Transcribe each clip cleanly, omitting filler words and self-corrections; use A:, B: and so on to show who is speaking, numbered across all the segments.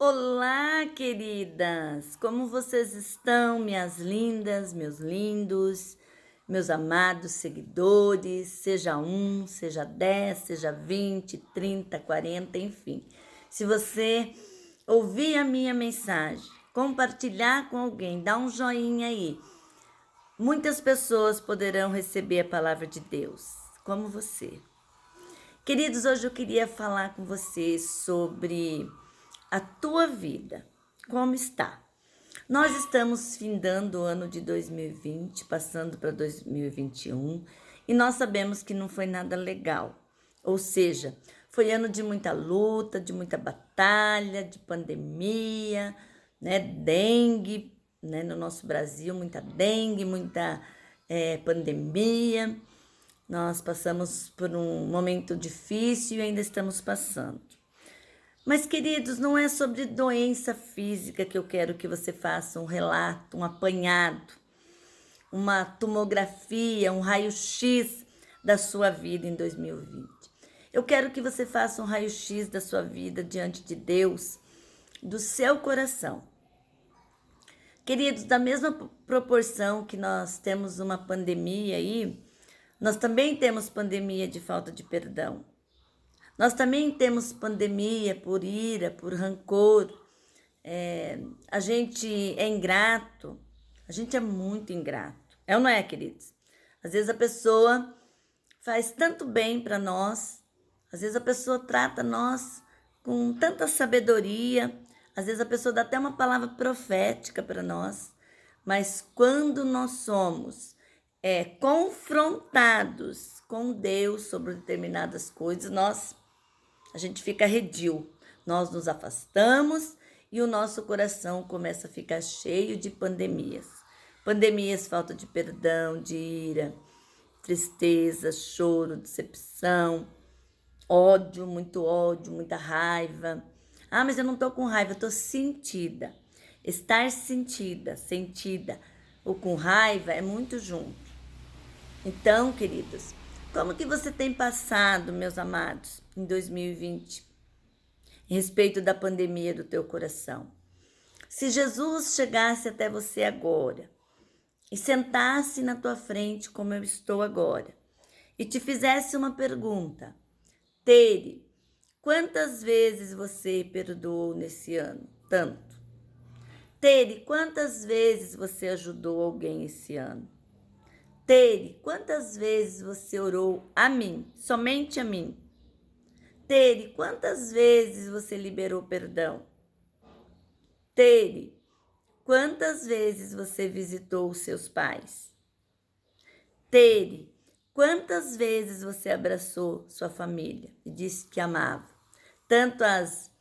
A: Olá, queridas! Como vocês estão, minhas lindas, meus lindos, meus amados seguidores? Seja um, seja 10, seja 20, 30, 40, enfim. Se você ouvir a minha mensagem, compartilhar com alguém, dá um joinha aí. Muitas pessoas poderão receber a palavra de Deus, como você. Queridos, hoje eu queria falar com vocês sobre a tua vida. Como está? Nós estamos findando o ano de 2020, passando para 2021, e nós sabemos que não foi nada legal. Ou seja, foi ano de muita luta, de muita batalha, de pandemia, né? Dengue, né? No nosso Brasil, muita dengue, muita pandemia. Nós passamos por um momento difícil e ainda estamos passando. Mas, queridos, não é sobre doença física que eu quero que você faça um relato, um apanhado, uma tomografia, um raio-x da sua vida em 2020. Eu quero que você faça um raio-x da sua vida diante de Deus, do seu coração. Queridos, da mesma proporção que nós temos uma pandemia aí, nós também temos pandemia de falta de perdão. Nós também temos pandemia por ira, por rancor. A gente é ingrato, a gente é muito ingrato. É ou não é, queridos? Às vezes a pessoa faz tanto bem para nós, às vezes a pessoa trata nós com tanta sabedoria, às vezes a pessoa dá até uma palavra profética para nós, mas quando nós somos confrontados com Deus sobre determinadas coisas, a gente fica arredio, nós nos afastamos e o nosso coração começa a ficar cheio de pandemias. Pandemias, falta de perdão, de ira, tristeza, choro, decepção, ódio, muita raiva. Ah, mas eu não tô com raiva, eu tô sentida. Estar sentida ou com raiva é muito junto. Então, queridos, como que você tem passado, meus amados, em 2020, em respeito da pandemia do teu coração? Se Jesus chegasse até você agora e sentasse na tua frente como eu estou agora e te fizesse uma pergunta: Tere, quantas vezes você perdoou nesse ano? Tanto. Tere, quantas vezes você ajudou alguém esse ano? Tere, quantas vezes você orou a mim, somente a mim? Tere, quantas vezes você liberou perdão? Tere, quantas vezes você visitou os seus pais? Tere, quantas vezes você abraçou sua família e disse que amava? Tanto as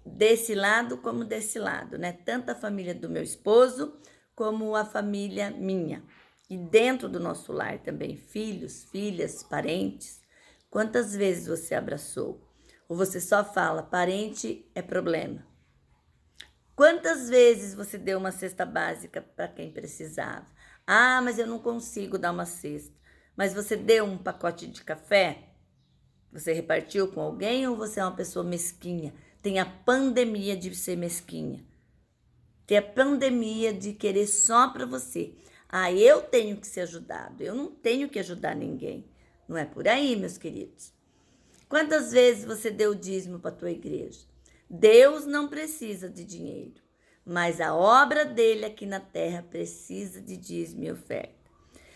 A: desse lado como desse lado, né? Tanto a família do meu esposo como a família minha. E dentro do nosso lar também, filhos, filhas, parentes. Quantas vezes você abraçou? Ou você só fala, parente é problema? Quantas vezes você deu uma cesta básica para quem precisava? Ah, mas eu não consigo dar uma cesta. Mas você deu um pacote de café? Você repartiu com alguém ou você é uma pessoa mesquinha? Tem a pandemia de ser mesquinha. Tem a pandemia de querer só para você. Ah, eu tenho que ser ajudado. Eu não tenho que ajudar ninguém. Não é por aí, meus queridos. Quantas vezes você deu dízimo para a tua igreja? Deus não precisa de dinheiro, mas a obra dele aqui na terra precisa de dízimo e oferta.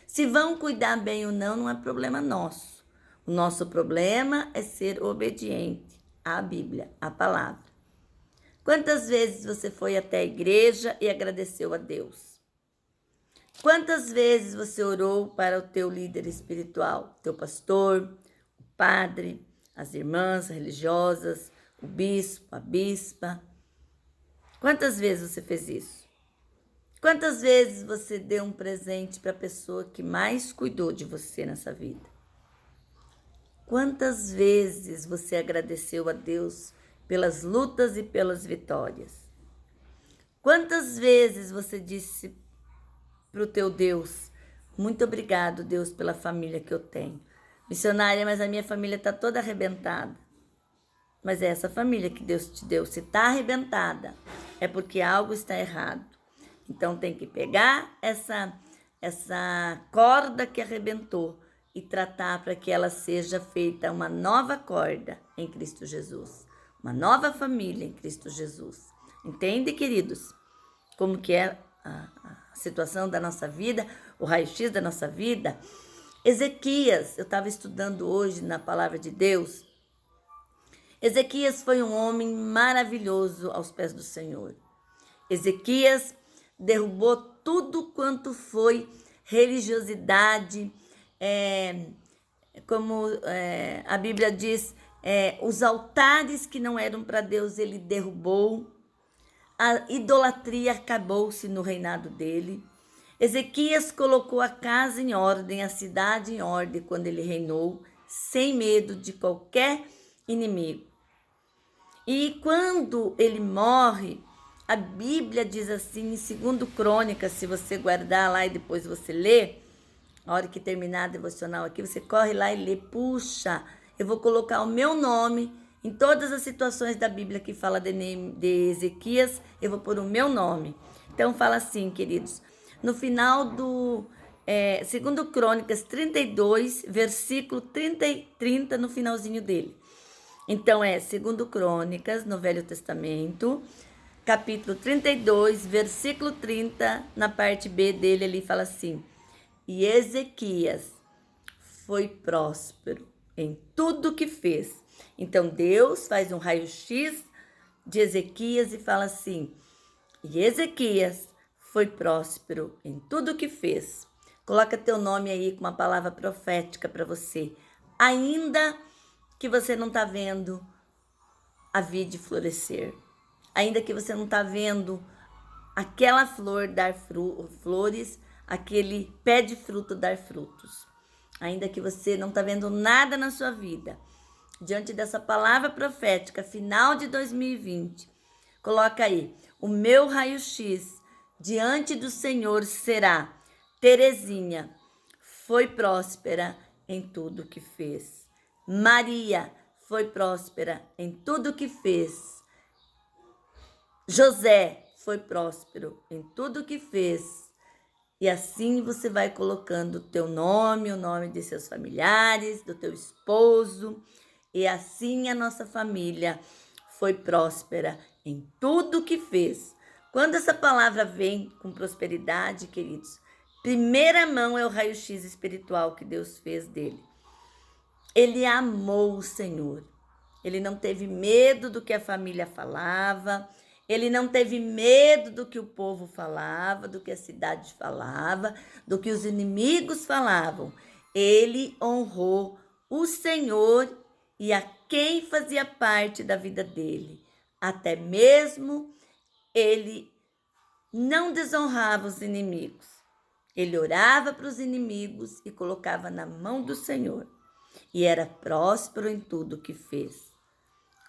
A: Se vão cuidar bem ou não, não é problema nosso. O nosso problema é ser obediente à Bíblia, à palavra. Quantas vezes você foi até a igreja e agradeceu a Deus? Quantas vezes você orou para o teu líder espiritual, teu pastor, o padre, as irmãs religiosas, o bispo, a bispa? Quantas vezes você fez isso? Quantas vezes você deu um presente para a pessoa que mais cuidou de você nessa vida? Quantas vezes você agradeceu a Deus pelas lutas e pelas vitórias? Quantas vezes você disse para o teu Deus, muito obrigado, Deus, pela família que eu tenho. Missionária, mas a minha família está toda arrebentada. mas é essa família que Deus te deu. Se está arrebentada, é porque algo está errado. Então tem que pegar essa corda que arrebentou e tratar para que ela seja feita uma nova corda em Cristo Jesus. Uma nova família em Cristo Jesus. Entende, queridos? Como que é a situação da nossa vida, o raio-x da nossa vida? Ezequias, eu estava estudando hoje na palavra de Deus. Ezequias foi um homem maravilhoso aos pés do Senhor. Ezequias derrubou tudo quanto foi religiosidade, como a Bíblia diz, os altares que não eram para Deus, ele derrubou. A idolatria acabou-se no reinado dele. Ezequias colocou a casa em ordem, a cidade em ordem quando ele reinou, sem medo de qualquer inimigo. E quando ele morre, a Bíblia diz assim, em 2 Crônicas, se você guardar lá e depois você lê, a hora que terminar a devocional aqui, você corre lá e lê, puxa, eu vou colocar o meu nome em todas as situações da Bíblia que fala de Ezequias, eu vou pôr o meu nome. Então fala assim, queridos, no final do 2 Crônicas 32, versículo 30, no finalzinho dele. Então 2 Crônicas, no Velho Testamento, capítulo 32, versículo 30, na parte B dele, ele fala assim: e Ezequias foi próspero em tudo que fez. Então Deus faz um raio-x de Ezequias e fala assim: e Ezequias foi próspero em tudo que fez. Coloca teu nome aí com uma palavra profética para você. Ainda que você não está vendo a vide florescer, ainda que você não está vendo aquela flor dar flores, aquele pé de fruto dar frutos, ainda que você não está vendo nada na sua vida, diante dessa palavra profética, final de 2020, coloca aí, o meu raio-x diante do Senhor será: Terezinha foi próspera em tudo que fez. Maria foi próspera em tudo que fez. José foi próspero em tudo que fez. E assim você vai colocando o teu nome, o nome de seus familiares, do teu esposo. E assim a nossa família foi próspera em tudo que fez. Quando essa palavra vem com prosperidade, queridos, primeira mão é o raio-x espiritual que Deus fez dele. Ele amou o Senhor. Ele não teve medo do que a família falava. Ele não teve medo do que o povo falava, do que a cidade falava, do que os inimigos falavam. Ele honrou o Senhor e a quem fazia parte da vida dele. Até mesmo ele não desonrava os inimigos. Ele orava para os inimigos e colocava na mão do Senhor. E era próspero em tudo que fez.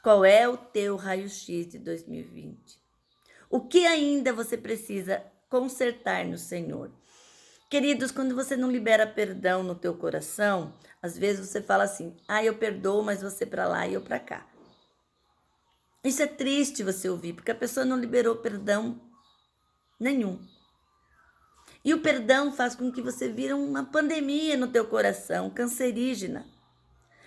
A: Qual é o teu raio-x de 2020? O que ainda você precisa consertar no Senhor? Queridos, quando você não libera perdão no teu coração, às vezes você fala assim: eu perdoo, mas você para lá e eu para cá. Isso é triste você ouvir, porque a pessoa não liberou perdão nenhum. E o perdão faz com que você vire uma pandemia no teu coração, cancerígena.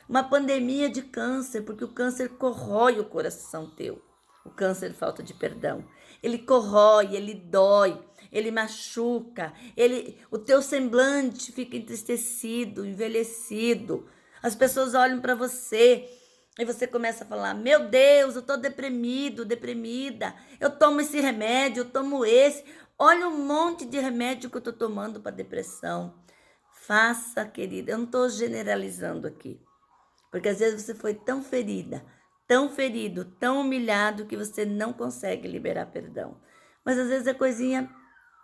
A: Uma pandemia de câncer, porque o câncer corrói o coração teu. O câncer de falta de perdão. Ele corrói, ele dói, ele machuca, o teu semblante fica entristecido, envelhecido. As pessoas olham para você e você começa a falar: meu Deus, eu estou deprimido, deprimida. Eu tomo esse remédio, eu tomo esse. Olha um monte de remédio que eu estou tomando para depressão. Faça, querida, eu não estou generalizando aqui. Porque às vezes você foi tão ferida, tão ferido, tão humilhado que você não consegue liberar perdão. Mas às vezes é coisinha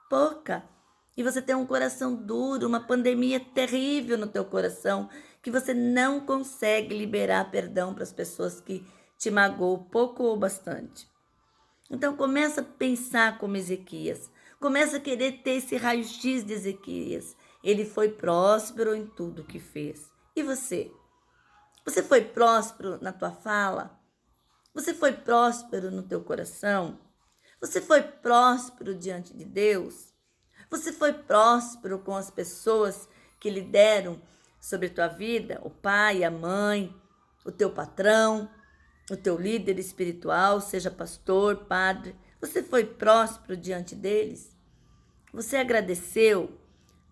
A: pouca. E você tem um coração duro, uma pandemia terrível no teu coração, que você não consegue liberar perdão para as pessoas que te magoam pouco ou bastante. Então começa a pensar como Ezequias. Começa a querer ter esse raio-x de Ezequias. Ele foi próspero em tudo que fez. E você? Você foi próspero na tua fala? Você foi próspero no teu coração? Você foi próspero diante de Deus? Você foi próspero com as pessoas que lideram sobre a tua vida? O pai, a mãe, o teu patrão, o teu líder espiritual, seja pastor, padre. Você foi próspero diante deles? Você agradeceu?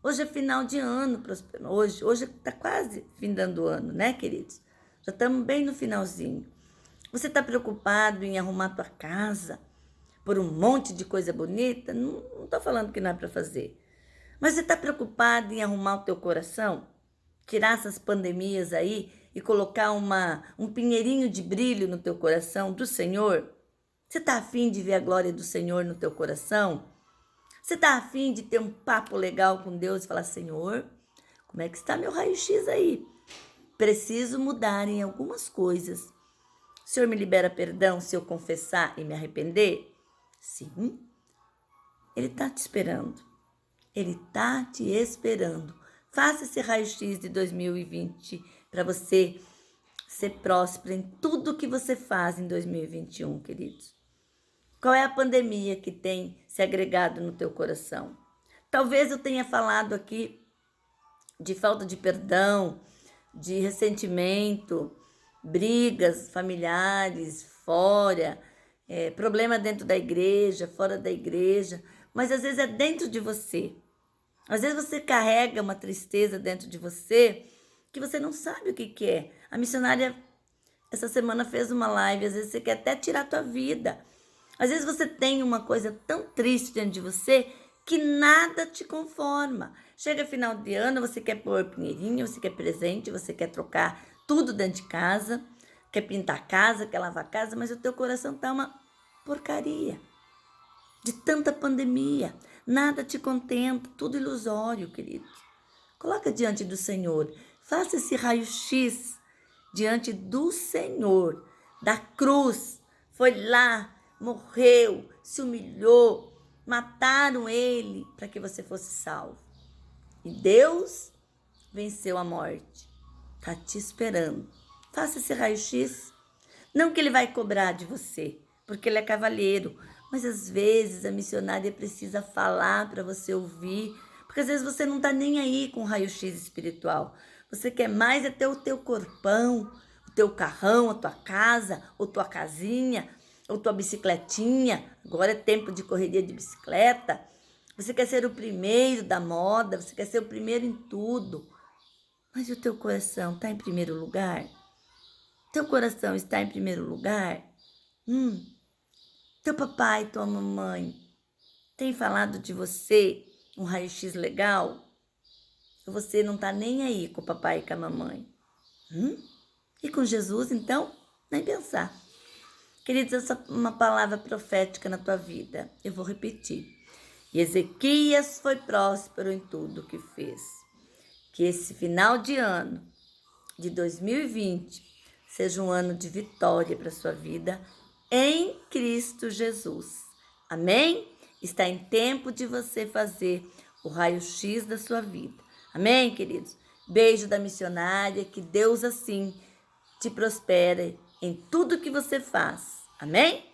A: Hoje é final de ano, hoje está quase findando o ano, né, queridos? Já estamos bem no finalzinho. Você está preocupado em arrumar tua casa por um monte de coisa bonita? Não estou falando que não é para fazer. Mas você está preocupado em arrumar o teu coração? Tirar essas pandemias aí e colocar um pinheirinho de brilho no teu coração do Senhor? Você está afim de ver a glória do Senhor no teu coração? Você está afim de ter um papo legal com Deus e falar, Senhor, como é que está meu raio-x aí? Preciso mudar em algumas coisas. O Senhor me libera perdão se eu confessar e me arrepender? Sim. Ele está te esperando. Ele está te esperando. Faça esse raio-x de 2020 para você ser próspero em tudo que você faz em 2021, queridos. Qual é a pandemia que tem se agregado no teu coração? Talvez eu tenha falado aqui de falta de perdão, de ressentimento, brigas familiares, fora, problema dentro da igreja, fora da igreja, mas às vezes é dentro de você. Às vezes você carrega uma tristeza dentro de você que você não sabe o que é. A missionária essa semana fez uma live, às vezes você quer até tirar a tua vida. Às vezes você tem uma coisa tão triste dentro de você que nada te conforma. Chega final de ano, você quer pôr pinheirinho, você quer presente, você quer trocar tudo dentro de casa, quer pintar a casa, quer lavar a casa, mas o teu coração tá uma porcaria. De tanta pandemia, nada te contenta, tudo ilusório, querido. Coloca diante do Senhor, faça esse raio-x diante do Senhor, da cruz. Foi lá, morreu, se humilhou, mataram ele para que você fosse salvo. E Deus venceu a morte. Está te esperando. Faça esse raio-x. Não que ele vai cobrar de você, porque ele é cavalheiro. Mas às vezes a missionária precisa falar para você ouvir. Porque às vezes você não está nem aí com o raio-x espiritual. Você quer mais é ter o teu corpão, o teu carrão, a tua casa, ou tua casinha, ou tua bicicletinha. Agora é tempo de correria de bicicleta. Você quer ser o primeiro da moda, você quer ser o primeiro em tudo. Mas o teu coração está em primeiro lugar? Teu coração está em primeiro lugar? Teu papai, tua mamãe tem falado de você um raio-x legal? Ou você não está nem aí com o papai e com a mamãe? E com Jesus, então, nem pensar. Queridos, essa é uma palavra profética na tua vida. Eu vou repetir. E Ezequias foi próspero em tudo que fez. Que esse final de ano de 2020 seja um ano de vitória para a sua vida em Cristo Jesus. Amém? Está em tempo de você fazer o raio-x da sua vida. Amém, queridos? Beijo da missionária, que Deus assim te prospere em tudo que você faz. Amém?